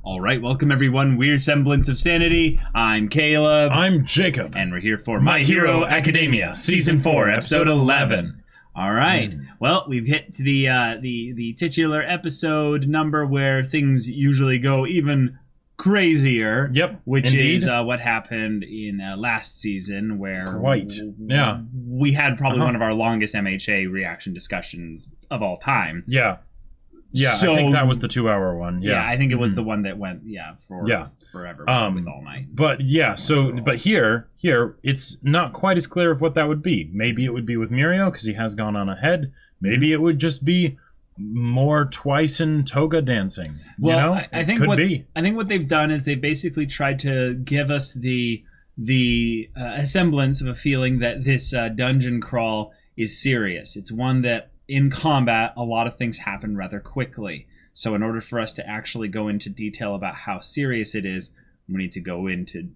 All right, welcome everyone. We're Semblance of Sanity. I'm Caleb. I'm Jacob. And we're here for My Hero Academia, Season 4, Episode 11. All right. Well, we've hit to the titular episode number where things usually go even crazier. Yep, which indeed. is what happened in last season, where we had probably one of our longest MHA reaction discussions of all time. Yeah, so, I think that was the 2-hour one. Yeah, I think it was the one that went forever with All Might. But yeah, but here it's not quite as clear of what that would be. Maybe it would be with Mirio because he has gone on ahead. Maybe it would just be more Twice and Toga dancing. Well, I think what they've done is they basically tried to give us the semblance of a feeling that this dungeon crawl is serious. It's one that in combat, a lot of things happen rather quickly. So in order for us to actually go into detail about how serious it is, we need to go into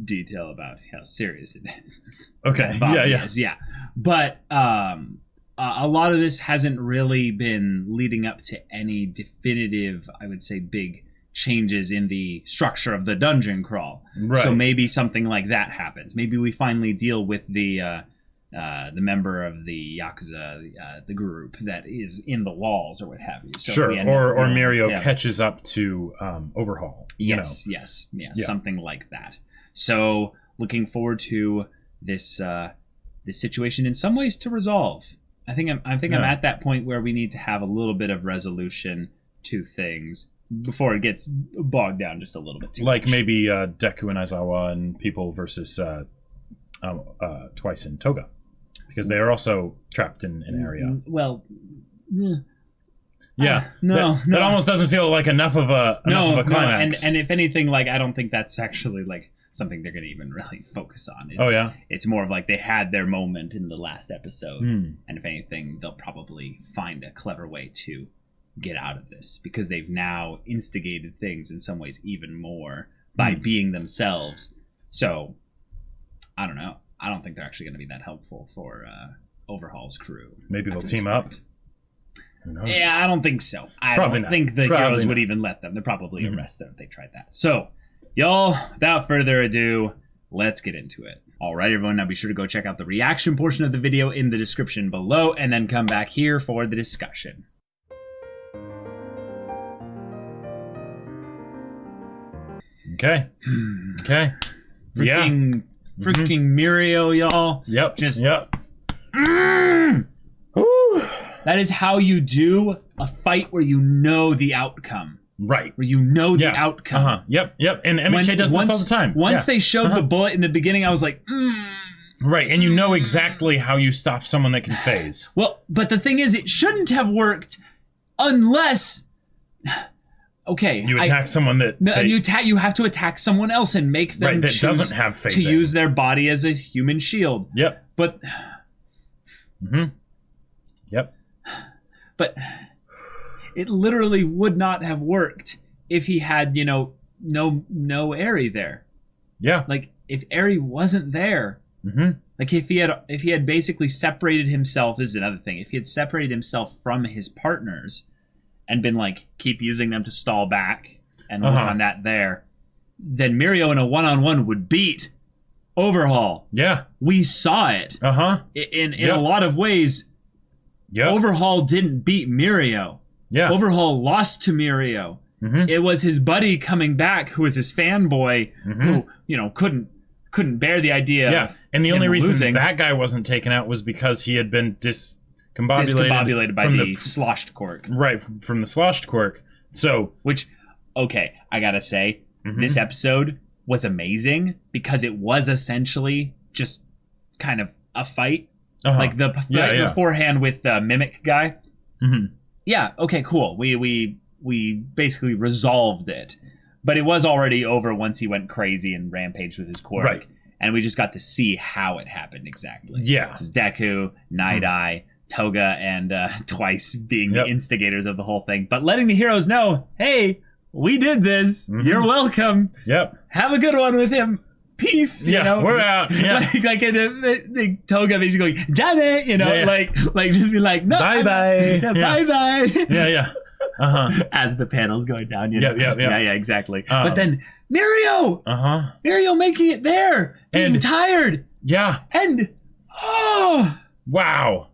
detail about how serious it is. Okay. Yeah. But a lot of this hasn't really been leading up to any definitive, I would say, big changes in the structure of the dungeon crawl. Right. So maybe something like that happens. Maybe we finally deal with the member of the Yakuza, the group that is in the walls or what have you. So sure, or Mirio catches up to Overhaul. Yes, something like that. So looking forward to this situation in some ways to resolve. I think I'm at that point where we need to have a little bit of resolution to things before it gets bogged down just a little bit too much. Like maybe Deku and Aizawa and people versus Twice and Toga. Because they are also trapped in an area. Well, that almost doesn't feel like enough of a climax. And if anything, like I don't think that's actually like something they're going to even really focus on. It's more of like they had their moment in the last episode, and if anything, they'll probably find a clever way to get out of this because they've now instigated things in some ways even more by being themselves. So I don't know. I don't think they're actually going to be that helpful for Overhaul's crew. Maybe they'll team up. Who knows? Yeah, I don't think so. I don't think the heroes would even let them. They'd probably arrest them if they tried that. So, y'all, without further ado, let's get into it. All right, everyone, now be sure to go check out the reaction portion of the video in the description below, and then come back here for the discussion. Okay. Freaking Mirio, y'all. Yep. That is how you do a fight where you know the outcome. Right. Where you know the outcome. Yep. And MHA does this all the time. Once they showed the bullet in the beginning, I was like, Right, and you know exactly how you stop someone that can phase. Well, but the thing is, it shouldn't have worked unless... Okay, you attack someone that you have to attack someone else and make them that choose doesn't have phasing. To use their body as a human shield. Yep. But Yep. But it literally would not have worked if he had, no Eri there. Yeah. Like if Eri wasn't there. Like if he had basically separated himself, this is another thing. If he had separated himself from his partners and been like, keep using them to stall back and work on that there, then Mirio in a one-on-one would beat Overhaul. Yeah. We saw it. In a lot of ways, Overhaul didn't beat Mirio. Yeah. Overhaul lost to Mirio. It was his buddy coming back who was his fanboy who, couldn't bear the idea of and the only reason losing. That guy wasn't taken out was because he had been discombobulated by the sloshed quirk. Right, from the sloshed quirk. So, which, okay, I gotta say, this episode was amazing because it was essentially just kind of a fight. Like the fight beforehand with the Mimic guy. Yeah, okay, cool. We basically resolved it. But it was already over once he went crazy and rampaged with his quirk. Right. And we just got to see how it happened exactly. Yeah. Just Deku, Night-Eye, Toga, and Twice being the instigators of the whole thing. But letting the heroes know, hey, we did this. You're welcome. Yep. Have a good one with him. Peace. We're out. Yeah. like Toga basically going, Janet, like just be like, no. Bye-bye. Bye-bye. Yeah. as the panel's going down. Yeah, exactly. But then Mirio making it there, being tired. Yeah. And, wow.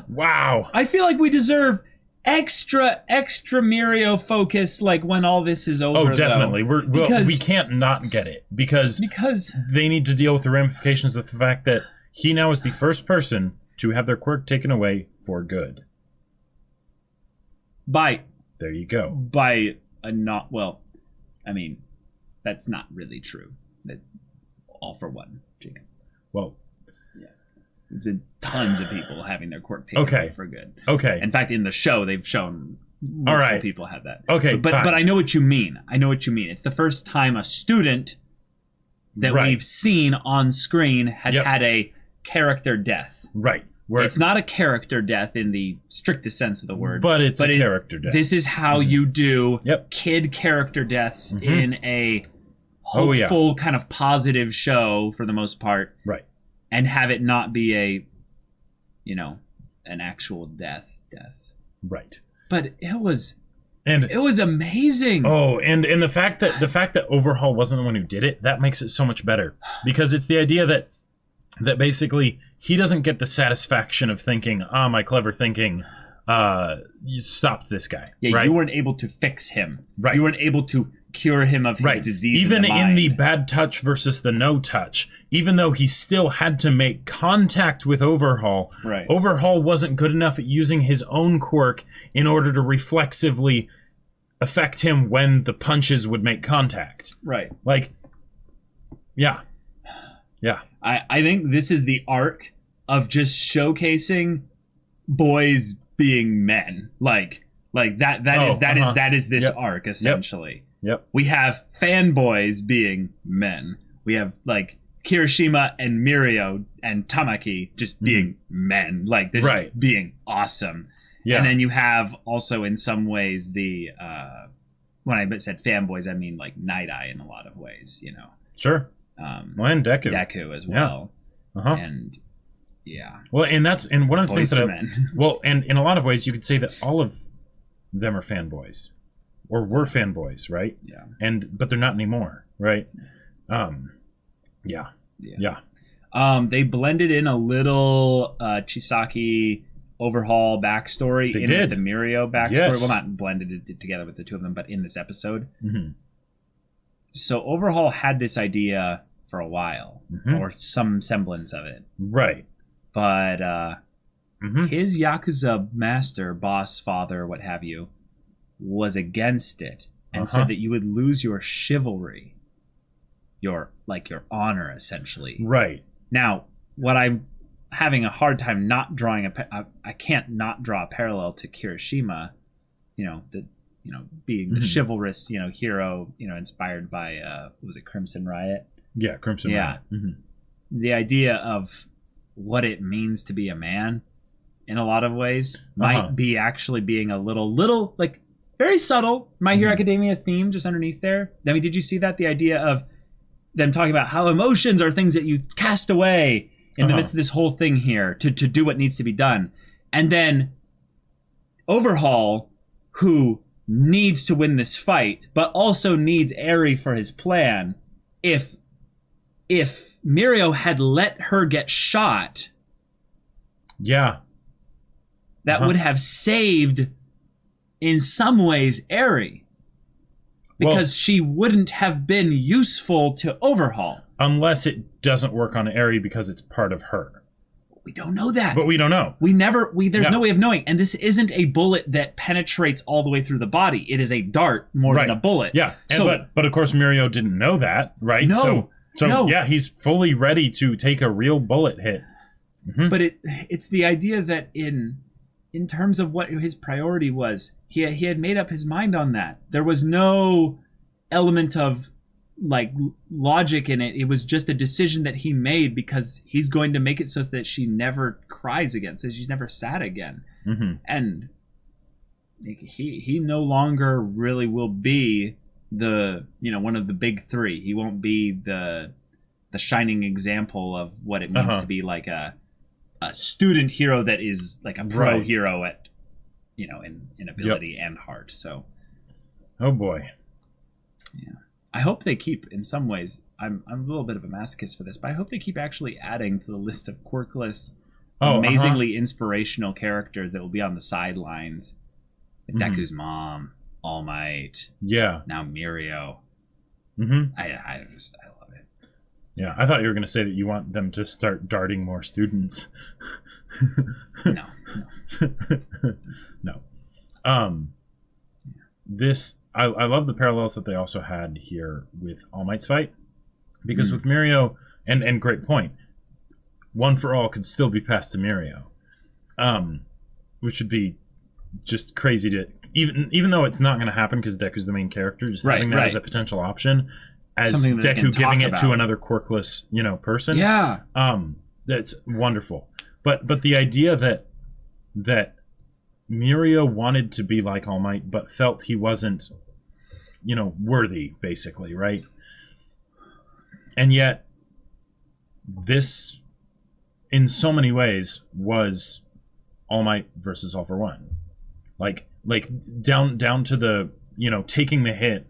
Wow. I feel like we deserve extra Mirio focus, like when all this is over. Oh, definitely. We can't not get it because they need to deal with the ramifications of the fact that he now is the first person to have their quirk taken away for good. There you go. That's not really true. That all for one, Jacob. Well, there's been tons of people having their quirk taken away for good. Okay. In fact, in the show, they've shown multiple people have that. Okay, but I know what you mean. It's the first time a student that we've seen on screen has had a character death. Right. It's not a character death in the strictest sense of the word. But it's a character death. This is how you do kid character deaths in a hopeful kind of positive show for the most part. Right. And have it not be an actual death. Right. But it was amazing. Oh, and the fact that Overhaul wasn't the one who did it, that makes it so much better. Because it's the idea that basically he doesn't get the satisfaction of thinking, my clever thinking, you stopped this guy. Yeah, right? You weren't able to fix him. Right. You weren't able to cure him of his disease. Even in the bad touch versus the no touch, even though he still had to make contact with Overhaul, Overhaul wasn't good enough at using his own quirk in order to reflexively affect him when the punches would make contact. Right. Like, yeah. I think this is the arc of just showcasing boys being men. Like that is this arc essentially. Yep. We have fanboys being men. We have like Kirishima and Mirio and Tamaki just being men. Like they're just being awesome. Yeah. And then you have also in some ways the when I said fanboys, I mean like Night Eye in a lot of ways, Sure. And Deku. Deku as well. Yeah. And well, and one of the things that and in a lot of ways you could say that all of them are fanboys. Or were fanboys, right? Yeah. But they're not anymore, right? Yeah. Yeah. They blended in a little Chisaki Overhaul backstory the Mirio backstory. Yes. Well, not blended it together with the two of them, but in this episode. Mm-hmm. So Overhaul had this idea for a while, or some semblance of it. Right. But his Yakuza master, boss, father, what have you, was against it and said that you would lose your chivalry, your honor, essentially. Right. Now, what I'm having a hard time not drawing I can't not draw a parallel to Kirishima, being the chivalrous, hero, inspired by was it Crimson Riot? Yeah, Crimson Riot. Mm-hmm. The idea of what it means to be a man, in a lot of ways, might be actually being a little like very subtle My Hero Academia theme just underneath there. I mean, did you see that? The idea of them talking about how emotions are things that you cast away in the midst of this whole thing here to do what needs to be done. And then Overhaul, who needs to win this fight, but also needs Eri for his plan. If Mirio had let her get shot, that would have saved, in some ways, Eri. Because she wouldn't have been useful to Overhaul. Unless it doesn't work on Eri because it's part of her. We don't know that. But we don't know. There's no way of knowing. And this isn't a bullet that penetrates all the way through the body. It is a dart more than a bullet. Yeah. But of course Mirio didn't know that, right? No. So yeah, he's fully ready to take a real bullet hit. Mm-hmm. But it's the idea that in terms of what his priority was, he had made up his mind on that. There was no element of like logic in it. It was just a decision that he made because he's going to make it so that she never cries again, so she's never sad again. Mm-hmm. And he no longer really will be the one of the big three. He won't be the shining example of what it means to be like a student hero that is like a pro hero at in ability and heart. So, oh boy, yeah. I hope they keep, in some ways, I'm a little bit of a masochist for this, but I hope they keep actually adding to the list of quirkless, amazingly inspirational characters that will be on the sidelines. Like Deku's mom, All Might, now Mirio. I love it. Yeah, I thought you were going to say that you want them to start darting more students. No. This I love the parallels that they also had here with All Might's fight, because with Mirio, and great point, One for All could still be passed to Mirio, which would be just crazy to even though it's not going to happen because Deku's the main character, just having that as a potential option, as Deku giving it to another quirkless person. Yeah, that's wonderful. But the idea that Mirio wanted to be like All Might, but felt he wasn't, worthy, basically, right? And yet, this, in so many ways, was All Might versus All for One. Like down to the, taking the hit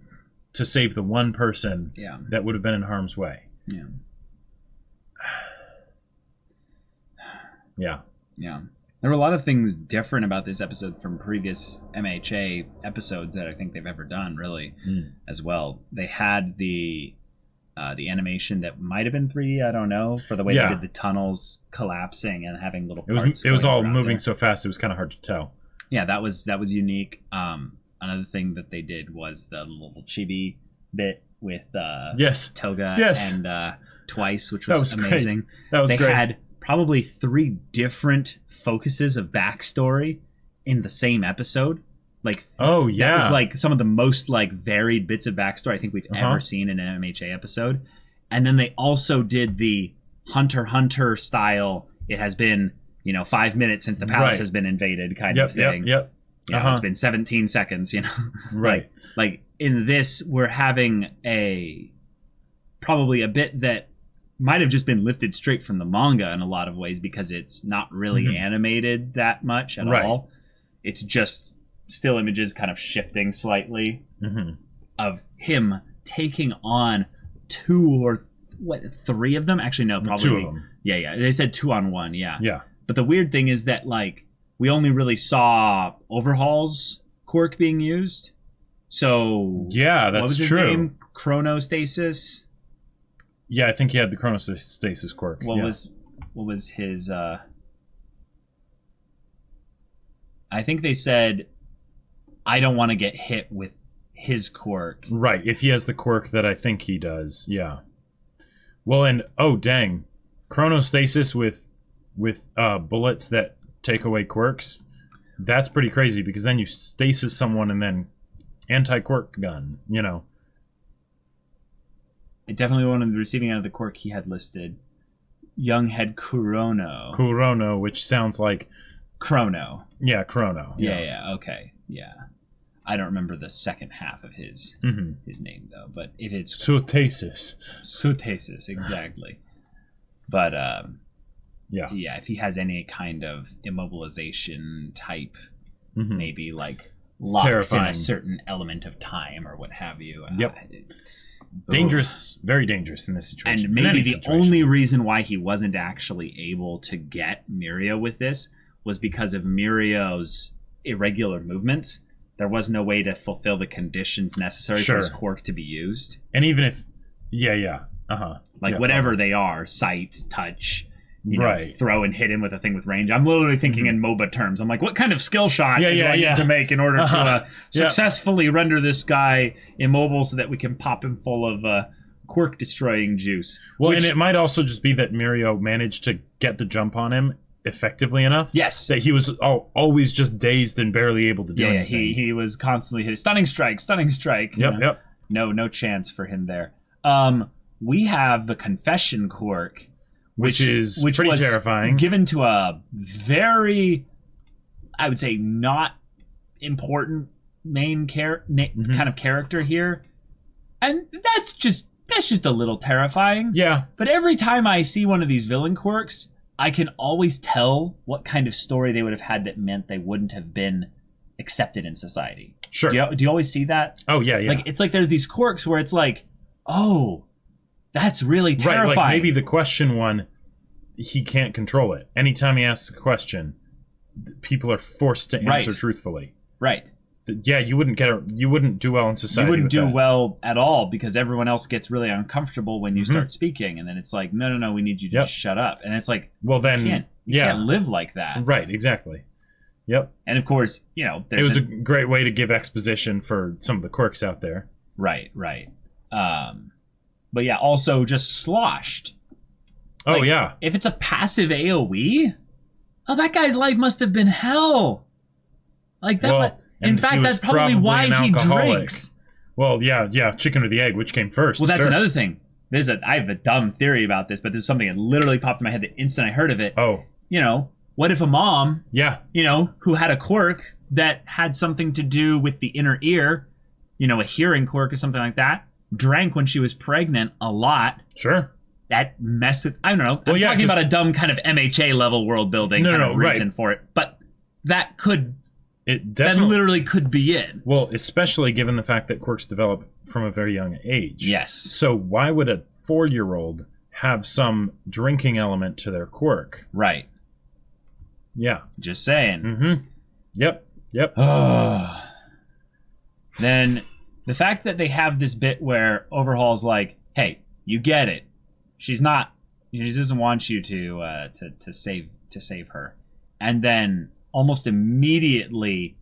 to save the one person that would have been in harm's way. Yeah. Yeah. Yeah. There were a lot of things different about this episode from previous MHA episodes that I think they've ever done, really, as well. They had the animation that might have been 3D, I don't know, for the way they did the tunnels collapsing and having little parts. It was all moving so fast, it was kind of hard to tell. Yeah, that was unique. Another thing that they did was the little chibi bit with Toga and Twice, which was amazing. Great. That was great. They had probably 3 different focuses of backstory in the same episode. That was like some of the most varied bits of backstory I think we've ever seen in an MHA episode. And then they also did the Hunter x Hunter style. It has been 5 minutes since the palace has been invaded kind of thing. It's been 17 seconds. Right. Like in this, we're having probably a bit that might have just been lifted straight from the manga in a lot of ways, because it's not really animated that much at all. It's just still images kind of shifting slightly of him taking on 2 or 3 of them. Actually, no, probably 2 of them. Yeah. They said 2 on 1. Yeah. But the weird thing is that we only really saw Overhaul's quirk being used. So that's what was his true. name? Chronostasis. Yeah, I think he had the Chronostasis quirk. What was his? I think they said, I don't want to get hit with his quirk. Right, if he has the quirk that I think he does, yeah. Well, and dang, Chronostasis with bullets that take away quirks. That's pretty crazy, because then you stasis someone and then anti-quirk gun. It definitely one of the receiving end of the quirk he had listed. Young head Kurono. Kurono, which sounds like Chrono. Yeah, Chrono. Yeah. Okay. Yeah. I don't remember the second half of his name though, but if it's Sotasis, exactly. But if he has any kind of immobilization type, maybe locks terrifying. in a certain element of time or what have you. Dangerous, very dangerous in this situation. And maybe the only reason why he wasn't actually able to get Mirio with this was because of Mirio's irregular movements. There was no way to fulfill the conditions necessary for his quirk to be used. And even if, whatever they are, sight, touch, throw and hit him with a thing with range. I'm literally thinking in MOBA terms. I'm like, what kind of skill shot do I need to make in order to successfully render this guy immobile so that we can pop him full of quirk-destroying juice? Well, and it might also just be that Mirio managed to get the jump on him effectively enough. Yes. That he was always just dazed and barely able to do anything. Yeah, he was constantly hit. Stunning strike. Yep. No chance for him there. We have the confession quirk, which pretty terrifying. Given to a very, I would say, not important main kind of character here, and that's just a little terrifying. Yeah. But every time I see one of these villain quirks, I can always tell what kind of story they would have had that meant they wouldn't have been accepted in society. Sure. Do you always see that? Oh, yeah. Like, it's like there's these quirks where it's like, oh, that's really terrifying. Right, like maybe the question one, he can't control it. Anytime he asks a question, people are forced to answer truthfully. Right. Yeah, you wouldn't do well in society. You wouldn't do well at all because everyone else gets really uncomfortable when you start speaking, and then it's like, no, we need you to just shut up. And it's like, well, then you can't live like that. Right, exactly. Yep. And of course, it was a great way to give exposition for some of the quirks out there. Right. But yeah, also just sloshed. Oh, yeah. If it's a passive AoE, that guy's life must have been hell. Like that. Well, in fact, that's probably why he drinks. Well, yeah, chicken or the egg, which came first? Well, that's another thing. I have a dumb theory about this, but there's something that literally popped in my head the instant I heard of it. Oh. What if a mom, yeah, who had a quirk that had something to do with the inner ear, a hearing quirk or something like that, drank when she was pregnant a lot. Sure. That messed with, I don't know. I'm talking about a dumb kind of MHA level world building reason for it. But that could... that literally could be it. Well, especially given the fact that quirks develop from a very young age. Yes. So why would a 4-year-old have some drinking element to their quirk? Right. Yeah. Just saying. Mm-hmm. Yep. Then the fact that they have this bit where Overhaul's like, hey, you get it. She doesn't want you to save her. And then almost immediately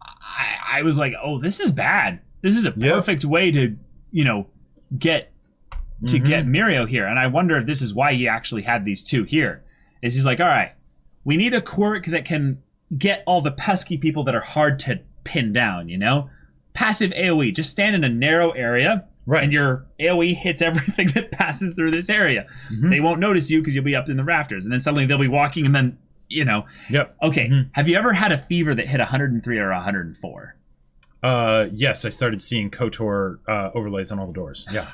I was like, oh, this is bad. This is a perfect way to, get Mirio here. And I wonder if this is why he actually had these two here. Is he's like, all right, we need a quirk that can get all the pesky people that are hard to pin down, Passive AoE. Just stand in a narrow area, and your AoE hits everything that passes through this area. Mm-hmm. They won't notice you because you'll be up in the rafters. And then suddenly they'll be walking and then, Yep. Okay, Have you ever had a fever that hit 103 or 104? Yes, I started seeing KOTOR overlays on all the doors. Yeah.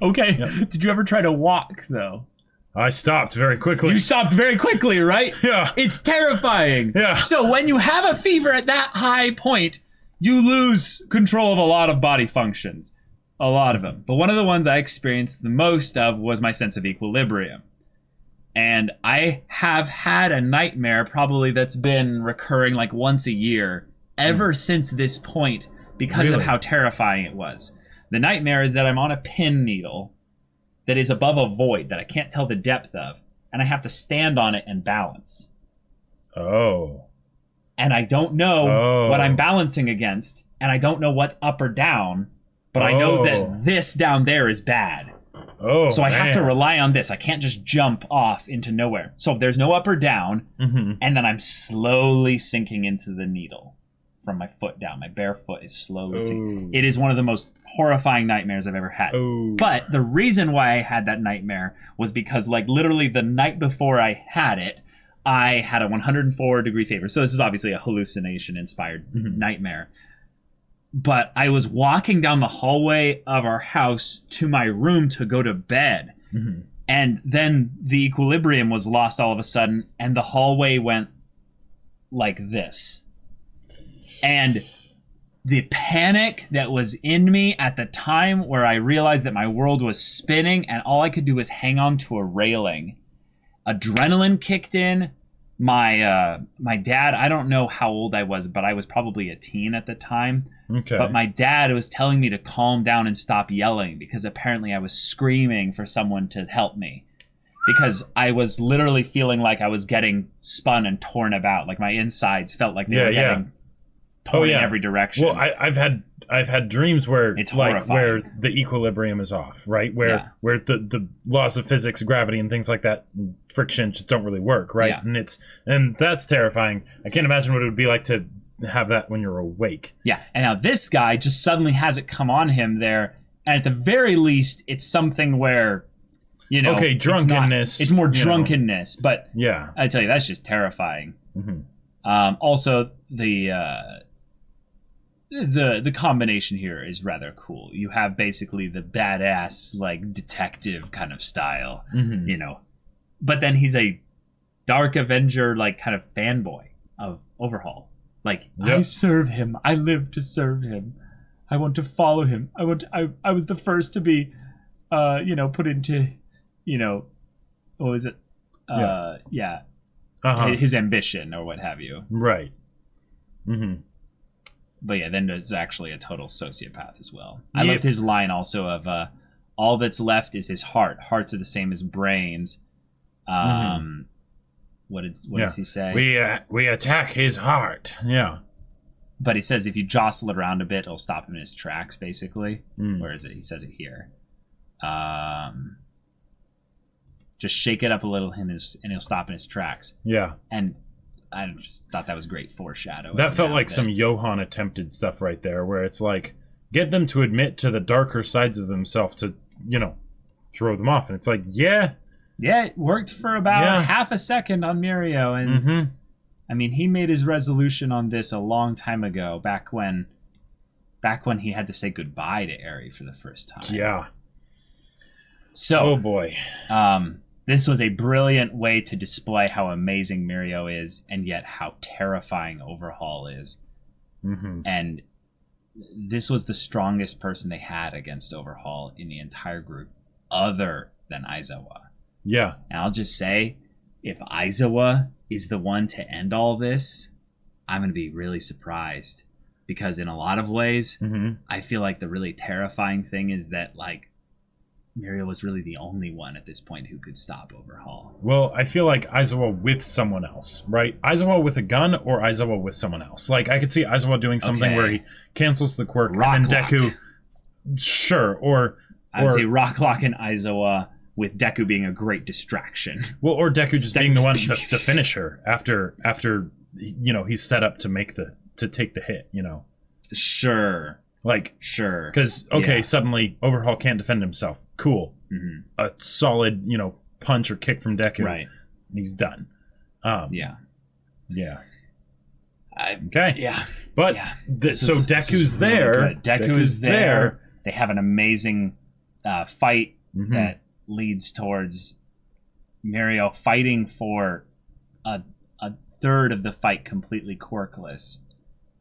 Okay. Yep. Did you ever try to walk, though? I stopped very quickly. You stopped very quickly, right? Yeah. It's terrifying. Yeah. So when you have a fever at that high point, you lose control of a lot of body functions. A lot of them. But one of the ones I experienced the most of was my sense of equilibrium. And I have had a nightmare probably that's been recurring like once a year ever since this point because of how terrifying it was. The nightmare is that I'm on a pin needle that is above a void that I can't tell the depth of, and I have to stand on it and balance. Oh. And I don't know what I'm balancing against, and I don't know what's up or down, but I know that this down there is bad. Oh, so I have to rely on this. I can't just jump off into nowhere. So there's no up or down, and then I'm slowly sinking into the needle from my foot down. My bare foot is slowly sinking. It is one of the most horrifying nightmares I've ever had. But the reason why I had that nightmare was because, like, literally the night before I had it, I had a 104-degree fever. So this is obviously a hallucination-inspired nightmare. But I was walking down the hallway of our house to my room to go to bed. And then the equilibrium was lost all of a sudden, and the hallway went like this. And the panic that was in me at the time where I realized that my world was spinning and all I could do was hang on to a railing. Adrenaline kicked in. My dad, I don't know how old I was, but I was probably a teen at the time. Okay. But my dad was telling me to calm down and stop yelling because apparently I was screaming for someone to help me. Because I was literally feeling like I was getting spun and torn about. Like my insides felt like they were getting torn in every direction. Well, I've had dreams where it's where the equilibrium is off, right? Where the laws of physics, gravity, and things like that, friction just don't really work, right? Yeah. And that's terrifying. I can't imagine what it would be like to have that when you're awake. Yeah. And now this guy just suddenly has it come on him there, and at the very least, it's something where, drunkenness. It's more drunkenness, but yeah, I tell you, that's just terrifying. Also, the combination here is rather cool. You have basically the badass, like, detective kind of style, but then he's a Dark Avenger, like, kind of fanboy. Overhaul. Like, I serve him. I live to serve him. I want to follow him. I was the first to be, put into, what was it? His ambition or what have you. Right. Mm-hmm. But yeah, then there's actually a total sociopath as well. I loved his line also of, all that's left is his heart. Hearts are the same as brains. What does he say? We attack his heart. Yeah. But he says if you jostle it around a bit, it'll stop him in his tracks, basically. Where is it? He says it here. Just shake it up a little and he'll stop in his tracks. Yeah. And I just thought that was great foreshadowing. That felt like some Johan attempted stuff right there, where it's like, get them to admit to the darker sides of themselves to, throw them off. And it's like, yeah, it worked for about half a second on Mirio. And I mean, he made his resolution on this a long time ago, back when he had to say goodbye to Eri for the first time. Yeah. So, oh boy. This was a brilliant way to display how amazing Mirio is, and yet how terrifying Overhaul is. And this was the strongest person they had against Overhaul in the entire group, other than Aizawa. Yeah. And I'll just say, if Aizawa is the one to end all this, I'm going to be really surprised. Because in a lot of ways, I feel like the really terrifying thing is that, like, Mirio was really the only one at this point who could stop Overhaul. Well, I feel like Aizawa with someone else, right? Aizawa with a gun or Aizawa with someone else. Like, I could see Aizawa doing something where he cancels the quirk and then Deku... Sure, or... I would say Rocklock and Aizawa with Deku being a great distraction. Well, or Deku just being the one to finish her after he's set up to take the hit, Sure. Like, sure. Because, suddenly Overhaul can't defend himself. Cool. A solid, punch or kick from Deku. Right. He's done. Yeah. Okay. Yeah. But, so Deku's there. Really Deku's there. They have an amazing fight that leads towards Mirio fighting for a third of the fight completely quirkless.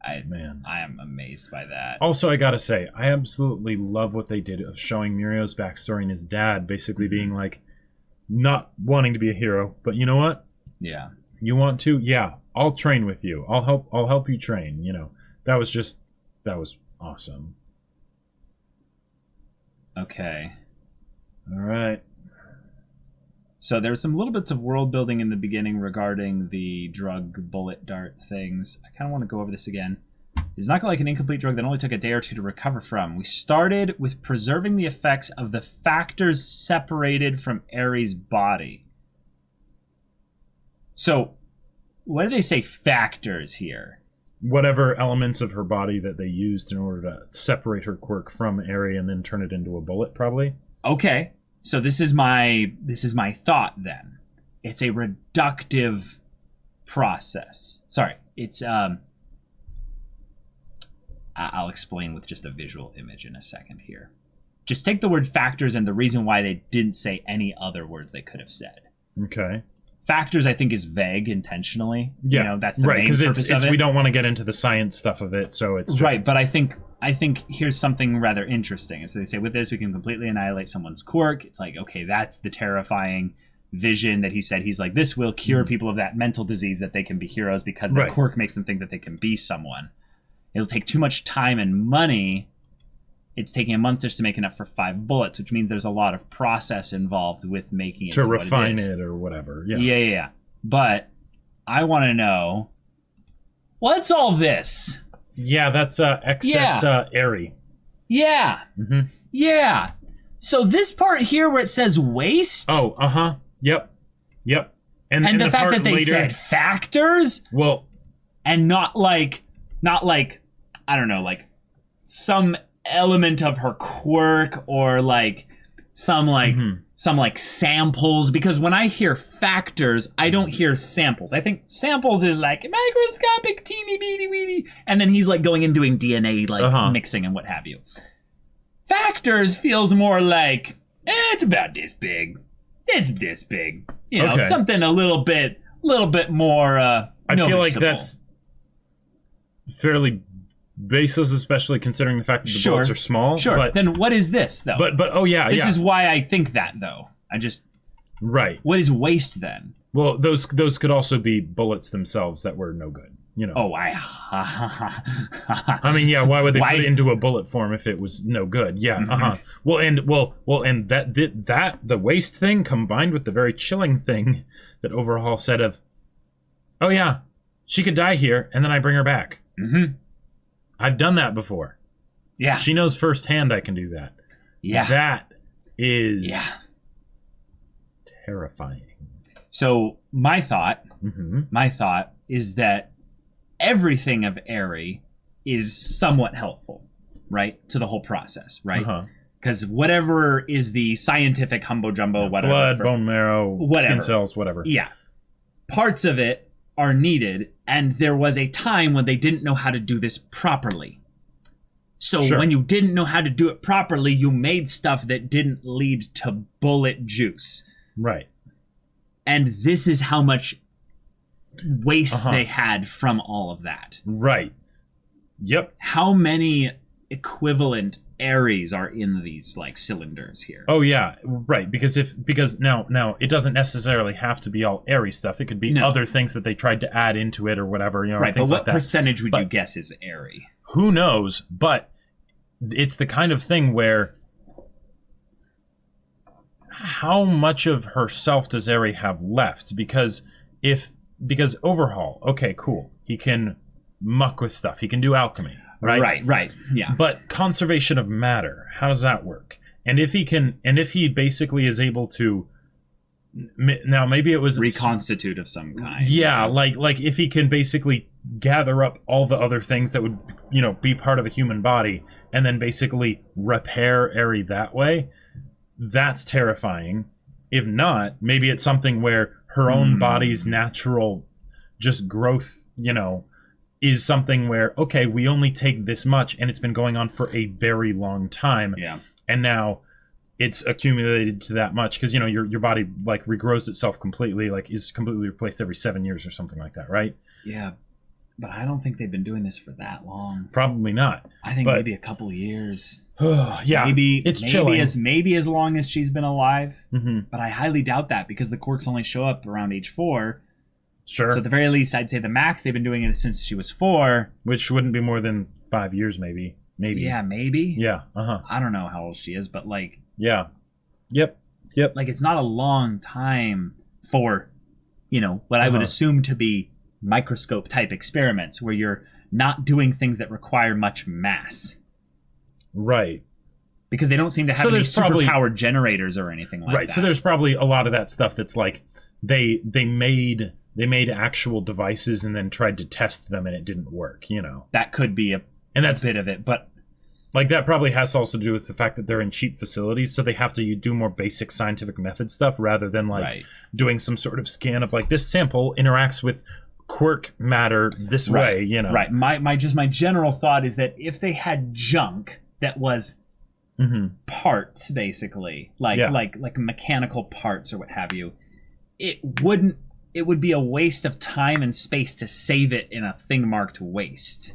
I am amazed by that. Also, I gotta say, I absolutely love what they did of showing Mirio's backstory and his dad basically being like, not wanting to be a hero, but you know what? Yeah. You want to? Yeah, I'll train with you. I'll help you train. That was awesome. Okay. All right. So there's some little bits of world building in the beginning regarding the drug bullet dart things. I kind of want to go over this again. It's not like an incomplete drug that only took a day or two to recover from. We started with preserving the effects of the factors separated from Eri's body. So, what do they say factors here? Whatever elements of her body that they used in order to separate her quirk from Eri and then turn it into a bullet, probably. Okay. So this is my thought then. It's a reductive process. Sorry, it's I'll explain with just a visual image in a second here. Just take the word factors and the reason why they didn't say any other words they could have said. Okay. Factors, I think, is vague intentionally. Yeah, that's the main purpose of it. We don't want to get into the science stuff of it, so it's just... Right, but I think here's something rather interesting. So they say, with this, we can completely annihilate someone's quirk. It's like, okay, that's the terrifying vision that he said. He's like, this will cure people of that mental disease that they can be heroes because their quirk makes them think that they can be someone. It'll take too much time and money. It's taking a month just to make enough for 5 bullets, which means there's a lot of process involved with making it to refine it or whatever. Yeah. But I want to know, what's all this? Yeah, that's excess Eri. Yeah. Mm-hmm. Yeah. So this part here where it says waste? Oh, uh-huh. Yep. And the fact that they said factors? Well, and not like I don't know, like some element of her quirk or like some samples, because when I hear factors, I don't hear samples. I think samples is like microscopic teeny weeny weeny, and then he's like going and doing DNA mixing and what have you. Factors feels more like it's about this big. It's this big. Something a little bit more I feel like that's fairly baseless, especially considering the fact that the bullets are small. Sure. But then what is this, though? But oh yeah, this is why I think that, though. Right. What is waste then? Well, those could also be bullets themselves that were no good. You know. Oh, I mean, yeah. Why would they put it into a bullet form if it was no good? Yeah. Mm-hmm. Well, and that the waste thing combined with the very chilling thing that Overhaul said of, oh yeah, she could die here, and then I bring her back. Mm-hmm. I've done that before. Yeah. She knows firsthand I can do that. Yeah. That is terrifying. So my thought is that everything of Eri is somewhat helpful, right, to the whole process, right? Because whatever is the scientific humbo jumbo, whatever, blood, bone marrow, skin cells, whatever. Yeah, parts of it are needed, and there was a time when they didn't know how to do this properly. So when you didn't know how to do it properly, you made stuff that didn't lead to bullet juice. Right. And this is how much waste they had from all of that. Right. Yep. How many equivalent Aries are in these like cylinders here? Oh yeah, right. Because now it doesn't necessarily have to be all Aries stuff. It could be other things that they tried to add into it or whatever. You know, right. Things but what like that. percentage would you guess is Airy? Who knows? But it's the kind of thing where how much of herself does Eri have left? Because Overhaul, okay, cool. He can muck with stuff. He can do alchemy, right? Right. Yeah. But conservation of matter, how does that work? And if he basically is able to, now maybe it was reconstitute of some kind. Yeah, like if he can basically gather up all the other things that would, be part of a human body and then basically repair Eri that way, that's terrifying. If not, maybe it's something where her own body's natural just growth, is something where, okay, we only take this much and it's been going on for a very long time. Yeah. And now it's accumulated to that much because, your body like regrows itself completely, like is completely replaced every 7 years or something like that, right? Yeah. But I don't think they've been doing this for that long. Probably not. I think maybe a couple of years. Yeah, maybe chilling. Maybe as long as she's been alive. Mm-hmm. But I highly doubt that because the quirks only show up around age 4. Sure. So at the very least, I'd say the max they've been doing it since she was 4. Which wouldn't be more than 5 years, maybe. Yeah, maybe. Yeah. I don't know how old she is, but like. Yeah. Yep. Like it's not a long time for, what I would assume to be microscope type experiments where you're not doing things that require much mass. Right. Because they don't seem to have any superpowered generators or anything like that. Right. So there's probably a lot of that stuff that's like they made actual devices and then tried to test them and it didn't work, That could be a bit of it, but like that probably has also to do with the fact that they're in cheap facilities, so they have to do more basic scientific method stuff rather than like doing some sort of scan of like this sample interacts with quirk matter this way, Right. My general thought is that if they had junk that was parts, basically, like mechanical parts or what have you, it would be a waste of time and space to save it in a thing marked waste.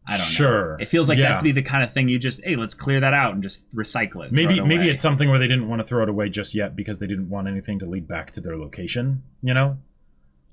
I don't know. It feels like that's to be the kind of thing you just, hey, let's clear that out and just recycle it. Maybe it's something where they didn't want to throw it away just yet because they didn't want anything to lead back to their location,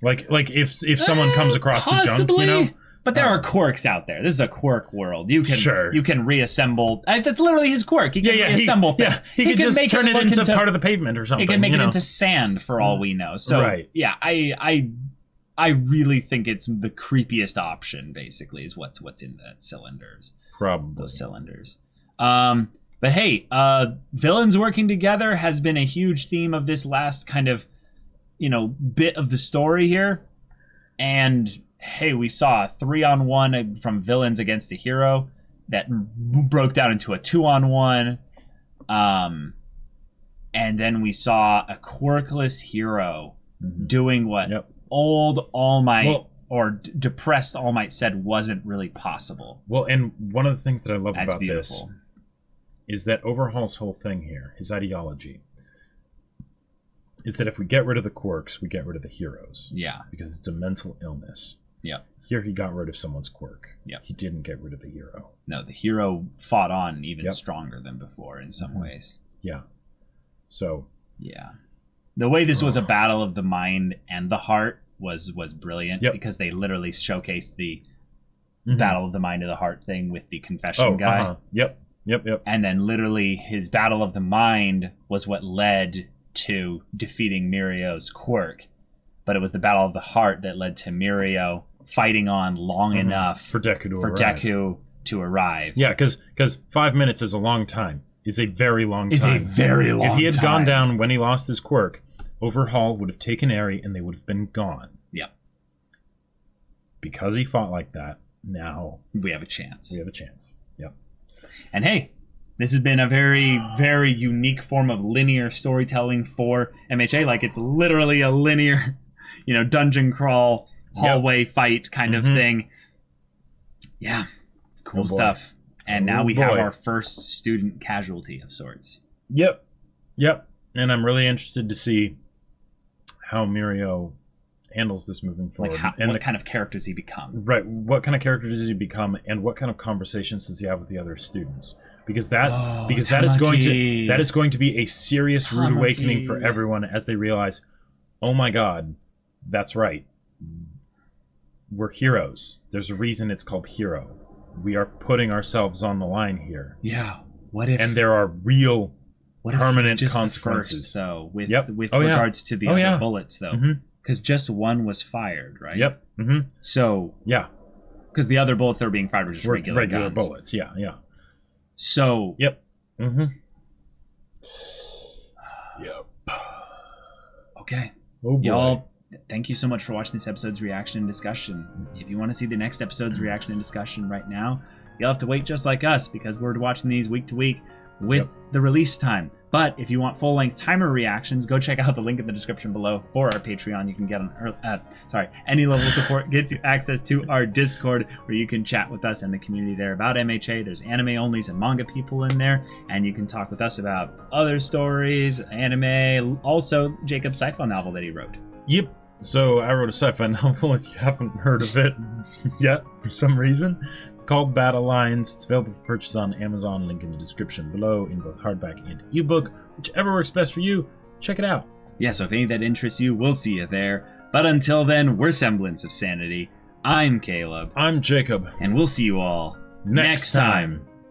Like if someone comes across possibly, the junk, But there are quirks out there. This is a quirk world. You can reassemble. That's literally his quirk. He can reassemble things. Yeah. He can just turn it into part of the pavement or something. He can make it into sand for all we know. So yeah, I really think it's the creepiest option. Basically, is what's in the cylinders. Probably those cylinders. But hey, villains working together has been a huge theme of this last kind of bit of the story here, and hey, we saw a 3-on-1 from villains against a hero that broke down into a 2-on-1. And then we saw a quirkless hero doing what old All Might or depressed All Might said wasn't really possible. Well, and one of the things that I love about this is that Overhaul's whole thing here, his ideology, is that if we get rid of the quirks, we get rid of the heroes. Yeah. Because it's a mental illness. Yeah. Here he got rid of someone's quirk. Yeah. He didn't get rid of the hero. No, the hero fought on even stronger than before in some ways. Yeah. So. Yeah. The way this was a battle of the mind and the heart was brilliant because they literally showcased the battle of the mind and the heart thing with the confession guy. Yep. And then literally his battle of the mind was what led to defeating Mirio's quirk. But it was the battle of the heart that led to Mirio fighting on long enough for Deku to arrive. Yeah, because 5 minutes is a long time. Is a very long time. Is a very long time. If he had gone down when he lost his quirk, Overhaul would have taken Eri and they would have been gone. Yep. Because he fought like that, now we have a chance. Yep. And hey, this has been a very, very unique form of linear storytelling for MHA. Like, it's literally a linear, dungeon crawl, hallway fight kind of thing. Yeah. Cool stuff. And now we have our first student casualty of sorts. Yep. And I'm really interested to see how Mirio handles this moving forward. What kind of character does he become? Right. What kind of character does he become, and what kind of conversations does he have with the other students? Because that is going to be a serious rude awakening for everyone as they realize, oh my God, that's right. We're heroes. There's a reason it's called Hero. We are putting ourselves on the line here. Yeah. What if? And there are real permanent just consequences. First, though, with regards to the other bullets, though, because just one was fired, right? Yep. Mm-hmm. So because the other bullets that were being fired were just regular guns. bullets. Yeah. So yep. Mm-hmm. Yep. Okay. Oh boy. Y'all, thank you so much for watching this episode's reaction and discussion. If you want to see the next episode's reaction and discussion right now, you'll have to wait just like us because we're watching these week to week with the release time. But if you want full-length timer reactions, go check out the link in the description below for our Patreon. You can get any level of support gets you access to our Discord where you can chat with us and the community there about MHA. There's anime onlys and manga people in there, and you can talk with us about other stories, anime, also Jacob's sci-fi novel that he wrote. Yep. So I wrote a sci-fi novel, if you haven't heard of it yet for some reason. It's called Battle Lines. It's available for purchase on Amazon. Link in the description below in both hardback and ebook. Whichever works best for you, check it out. Yeah, so if any of that interests you, we'll see you there. But until then, we're Semblance of Sanity. I'm Caleb. I'm Jacob. And we'll see you all next time.